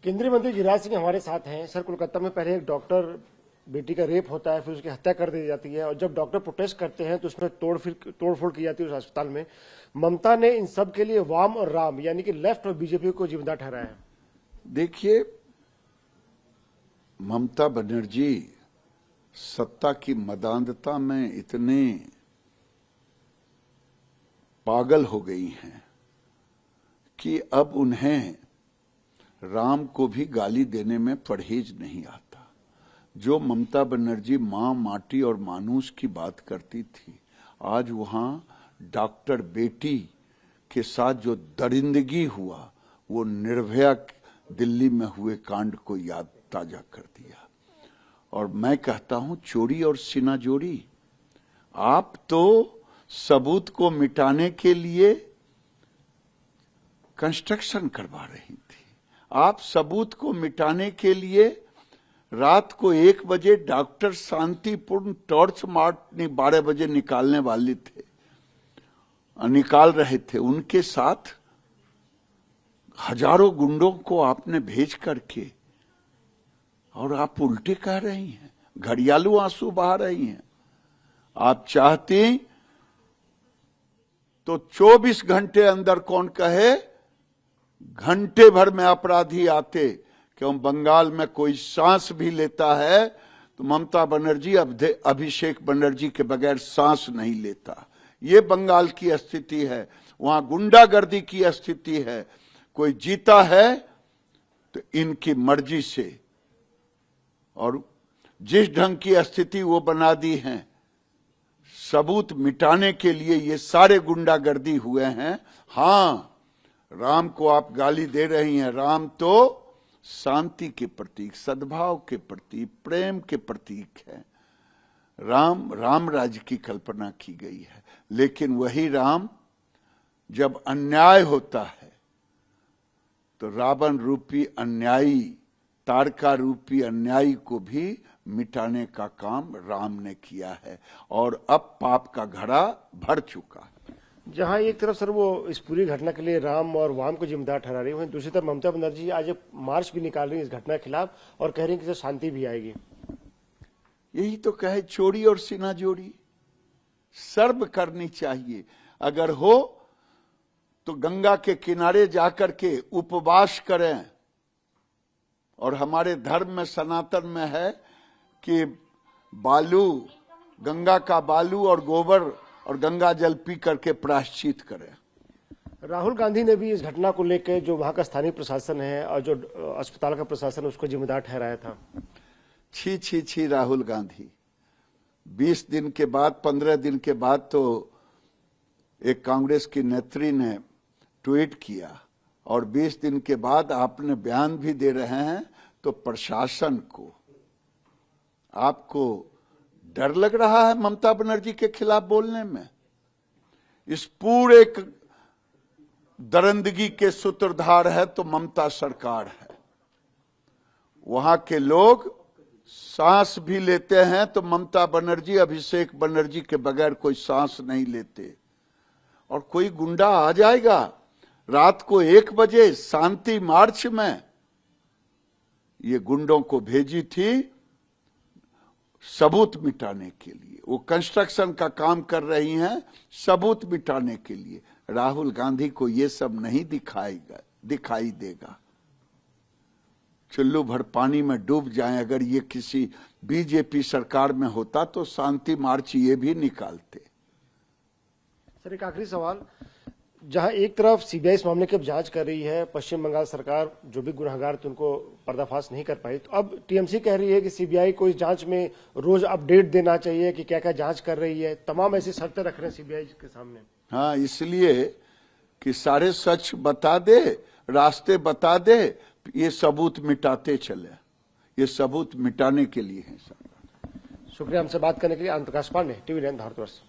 केंद्रीय मंत्री गिरिराज सिंह हमारे साथ हैं। सर, कोलकाता में पहले एक डॉक्टर बेटी का रेप होता है, फिर उसकी हत्या कर दी जाती है और जब डॉक्टर प्रोटेस्ट करते हैं तो उसमें तोड़फोड़ की जाती है उस अस्पताल में। ममता ने इन सब के लिए वाम और राम यानी कि लेफ्ट और बीजेपी को जिम्मेदार ठहराया है। देखिए, ममता बनर्जी सत्ता की मदानता में इतने पागल हो गई हैं कि अब उन्हें राम को भी गाली देने में परहेज नहीं आता। जो ममता बनर्जी मां, माटी और मानूस की बात करती थी, आज वहां डॉक्टर बेटी के साथ जो दरिंदगी हुआ, वो निर्भया दिल्ली में हुए कांड को याद ताजा कर दिया। और मैं कहता हूं, चोरी और सीना जोड़ी। आप तो सबूत को मिटाने के लिए कंस्ट्रक्शन करवा रही थी। आप सबूत को मिटाने के लिए रात को 1 बजे डॉक्टर शांतिपूर्ण टॉर्च मार्च 12 बजे निकालने वाले थे, निकाल रहे थे। उनके साथ हजारों गुंडों को आपने भेज करके, और आप उल्टे कह रही हैं, घड़ियालू आंसू बहा रही हैं। आप चाहती तो 24 घंटे अंदर कौन कहे, घंटे भर में अपराधी आते। क्यों बंगाल में कोई सांस भी लेता है तो ममता बनर्जी अभिषेक बनर्जी के बगैर सांस नहीं लेता। ये बंगाल की स्थिति है। वहां गुंडागर्दी की स्थिति है। कोई जीता है तो इनकी मर्जी से, और जिस ढंग की स्थिति वो बना दी है, सबूत मिटाने के लिए ये सारे गुंडागर्दी हुए हैं। हां, राम को आप गाली दे रही हैं। राम तो शांति के प्रतीक, सद्भाव के प्रतीक, प्रेम के प्रतीक है। राम राज्य की कल्पना की गई है, लेकिन वही राम जब अन्याय होता है तो रावण रूपी अन्यायी, तारका रूपी अन्यायी को भी मिटाने का काम राम ने किया है। और अब पाप का घड़ा भर चुका है। जहां एक तरफ सर वो इस पूरी घटना के लिए राम और वाम को जिम्मेदार ठहरा रही है, वहीं दूसरी तरफ ममता बनर्जी आज एक मार्च भी निकाल रही है इस घटना के खिलाफ और कह रही है कि शांति भी आएगी। यही तो कहे, चोरी और सीना जोड़ी सर्व करनी चाहिए। अगर हो तो गंगा के किनारे जाकर के उपवास करें। और हमारे धर्म में, सनातन में है कि बालू, गंगा का बालू और गोबर और गंगा जल पी करके प्रायश्चित करें। राहुल गांधी ने भी इस घटना को लेकर जो वहां का स्थानीय प्रशासन है और जो अस्पताल का प्रशासन, उसको जिम्मेदार ठहराया था। छी छी छी राहुल गांधी। 20 दिन के बाद, 15 दिन के बाद तो एक कांग्रेस की नेत्री ने ट्वीट किया, और 20 दिन के बाद आपने बयान भी दे रहे हैं। तो प्रशासन को, आपको डर लग रहा है ममता बनर्जी के खिलाफ बोलने में? इस पूरे दरिंदगी के सूत्रधार है तो ममता सरकार है। वहां के लोग सांस भी लेते हैं तो ममता बनर्जी, अभिषेक बनर्जी के बगैर कोई सांस नहीं लेते। और कोई गुंडा आ जाएगा रात को 1 बजे शांति मार्च में। ये गुंडों को भेजी थी सबूत मिटाने के लिए। वो कंस्ट्रक्शन का काम कर रही हैं सबूत मिटाने के लिए। राहुल गांधी को ये सब नहीं दिखाई देगा। चुल्लू भर पानी में डूब जाएं। अगर ये किसी बीजेपी सरकार में होता तो शांति मार्च ये भी निकालते। सर, एक आखिरी सवाल, जहां एक तरफ सीबीआई इस मामले की अब जांच कर रही है, पश्चिम बंगाल सरकार जो भी गुनहगार थे उनको पर्दाफाश नहीं कर पाई, तो अब टीएमसी कह रही है कि सीबीआई को इस जांच में रोज अपडेट देना चाहिए कि क्या क्या जांच कर रही है। तमाम ऐसी शर्तें रख रहे हैं सीबीआई के सामने। हाँ, इसलिए कि सारे सच बता दे, रास्ते बता दे, ये सबूत मिटाते चले। ये सबूत मिटाने के लिए है। शुक्रिया हमसे बात करने के लिए। आनंद प्रकाश पांडे, टीवी 9 भारतवर्ष।